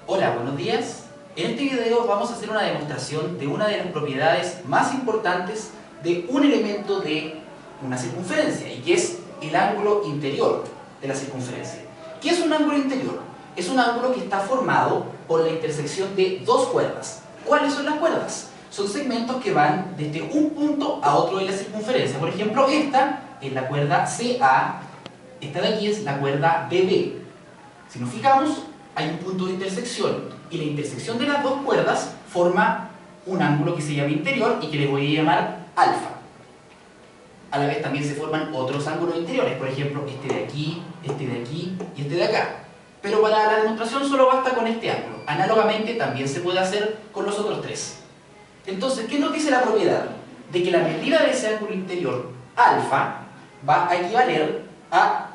Hola, buenos días. En este video vamos a hacer una demostración de una de las propiedades más importantes de un elemento de una circunferencia, y que es el ángulo interior de la circunferencia. ¿Qué es un ángulo interior? Es un ángulo que está formado por la intersección de dos cuerdas. ¿Cuáles son las cuerdas? Son segmentos que van desde un punto a otro de la circunferencia. Por ejemplo, esta es la cuerda CA, esta de aquí es la cuerda BB. Si nos fijamos, hay un punto de intersección, y la intersección de las dos cuerdas forma un ángulo que se llama interior y que le voy a llamar alfa. A la vez también se forman otros ángulos interiores, por ejemplo, este de aquí y este de acá. Pero para la demostración solo basta con este ángulo. Análogamente también se puede hacer con los otros tres. Entonces, ¿qué nos dice la propiedad? De que la medida de ese ángulo interior, alfa, va a equivaler a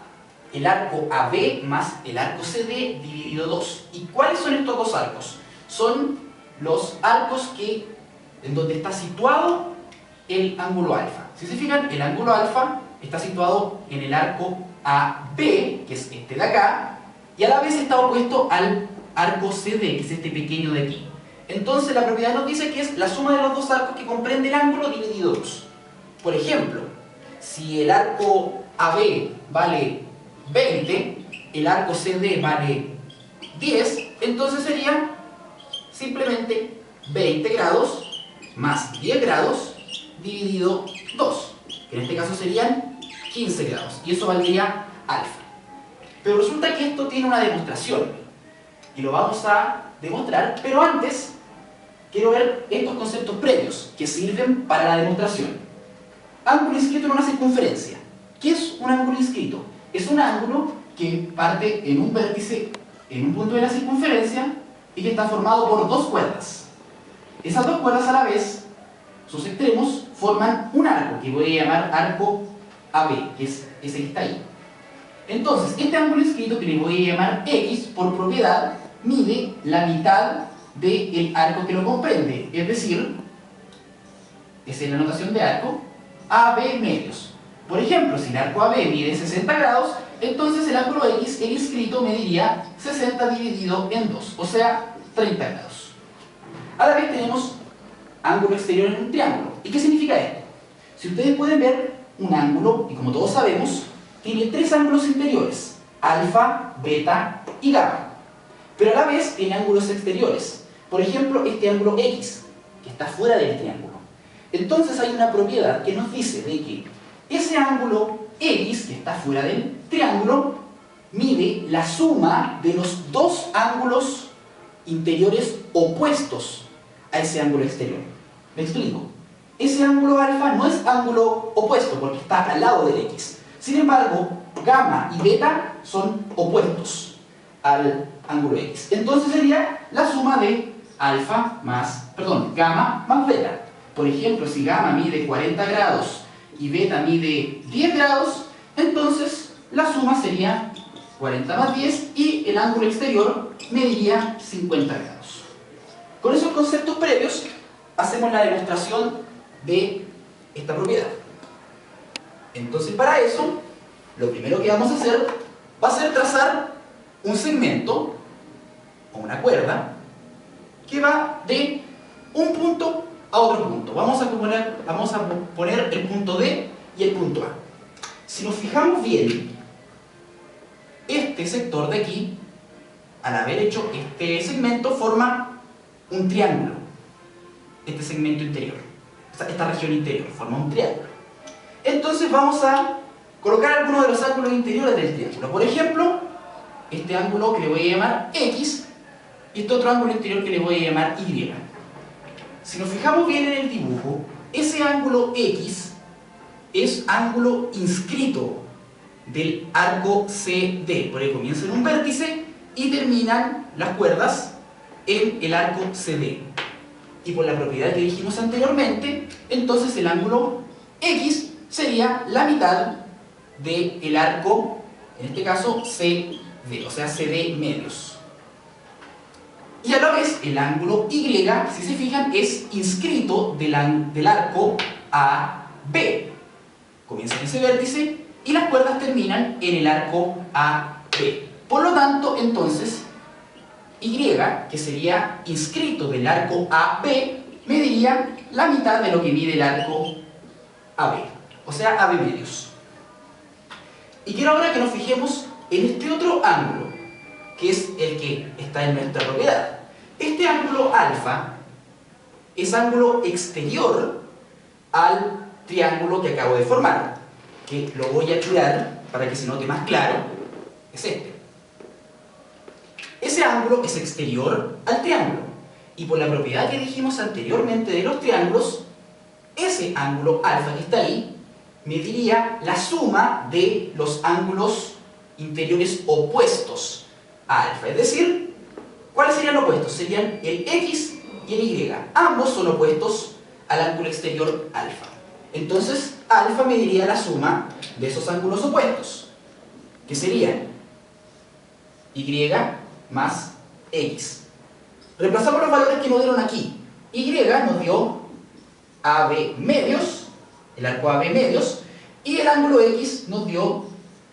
el arco AB más el arco CD dividido 2. ¿Y cuáles son estos dos arcos? Son los arcos en donde está situado el ángulo alfa. Si se fijan, el ángulo alfa está situado en el arco AB, que es este de acá, y a la vez está opuesto al arco CD, que es este pequeño de aquí. Entonces la propiedad nos dice que es la suma de los dos arcos que comprende el ángulo dividido 2. Por ejemplo, si el arco AB vale 20, el arco CD vale 10, entonces sería simplemente 20 grados más 10 grados dividido 2, que en este caso serían 15 grados, y eso valdría alfa. Pero resulta que esto tiene una demostración, y lo vamos a demostrar, pero antes quiero ver estos conceptos previos que sirven para la demostración. Ángulo inscrito en una circunferencia. ¿Qué es un ángulo inscrito? Es un ángulo que parte en un vértice en un punto de la circunferencia y que está formado por dos cuerdas. Esas dos cuerdas a la vez, sus extremos, forman un arco que voy a llamar arco AB, que es ese que está ahí. Entonces, este ángulo inscrito, que le voy a llamar X, por propiedad, mide la mitad del arco que lo comprende. Es decir, esa es la notación de arco, AB medios. Por ejemplo, si el arco AB mide 60 grados, entonces el ángulo X, el inscrito, mediría 60 dividido en 2, o sea, 30 grados. A la vez tenemos ángulo exterior en un triángulo. ¿Y qué significa esto? Si ustedes pueden ver, un ángulo, y como todos sabemos, tiene tres ángulos interiores: alfa, beta y gamma. Pero a la vez tiene ángulos exteriores. Por ejemplo, este ángulo X, que está fuera del triángulo. Entonces hay una propiedad que nos dice de que ese ángulo X, que está fuera del triángulo, mide la suma de los dos ángulos interiores opuestos a ese ángulo exterior. ¿Me explico? Ese ángulo alfa no es ángulo opuesto porque está al lado del X. Sin embargo, gamma y beta son opuestos al ángulo X. Entonces sería la suma de gamma más beta. Por ejemplo, si gamma mide 40 grados y beta mide 10 grados, entonces la suma sería 40 más 10 y el ángulo exterior mediría 50 grados. Con esos conceptos previos hacemos la demostración de esta propiedad. Entonces, para eso, lo primero que vamos a hacer va a ser trazar un segmento o una cuerda que va de un punto a otro punto. Vamos a poner el punto D y el punto A. Si nos fijamos bien, este sector de aquí, al haber hecho este segmento, forma un triángulo. Este segmento interior, esta región interior, forma un triángulo. Entonces vamos a colocar algunos de los ángulos interiores del triángulo. Por ejemplo, este ángulo que le voy a llamar X y este otro ángulo interior que le voy a llamar Y. Si nos fijamos bien en el dibujo, ese ángulo X es ángulo inscrito del arco CD, porque comienza en un vértice y terminan las cuerdas en el arco CD. Y por la propiedad que dijimos anteriormente, entonces el ángulo X sería la mitad del arco, en este caso CD, o sea, CD medios. Y a la vez el ángulo Y, si se fijan, es inscrito del arco AB. Comienza en ese vértice y las cuerdas terminan en el arco AB. Por lo tanto, entonces, Y, que sería inscrito del arco AB, mediría la mitad de lo que mide el arco AB, o sea, AB medios. Y quiero ahora que nos fijemos en este otro ángulo, que es el que está en nuestra propiedad. Este ángulo alfa es ángulo exterior al triángulo que acabo de formar, que lo voy a chular para que se note más claro, es este. Ese ángulo es exterior al triángulo, y por la propiedad que dijimos anteriormente de los triángulos, ese ángulo alfa que está ahí mediría la suma de los ángulos interiores opuestos a alfa. Es decir, ¿cuáles serían opuestos? Serían el X y el Y. Ambos son opuestos al ángulo exterior alfa. Entonces, alfa mediría la suma de esos ángulos opuestos, que serían Y más X. Reemplazamos los valores que nos dieron aquí. Y nos dio AB medios, el arco AB medios, y el ángulo X nos dio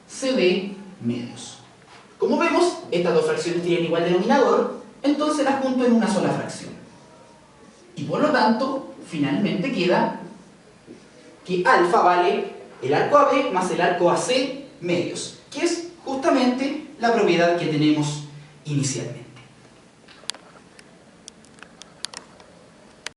CD medios. Como vemos, estas dos fracciones tienen igual denominador, entonces las junto en una sola fracción. Y por lo tanto, finalmente queda que alfa vale el arco AB más el arco AC medios, que es justamente la propiedad que tenemos inicialmente.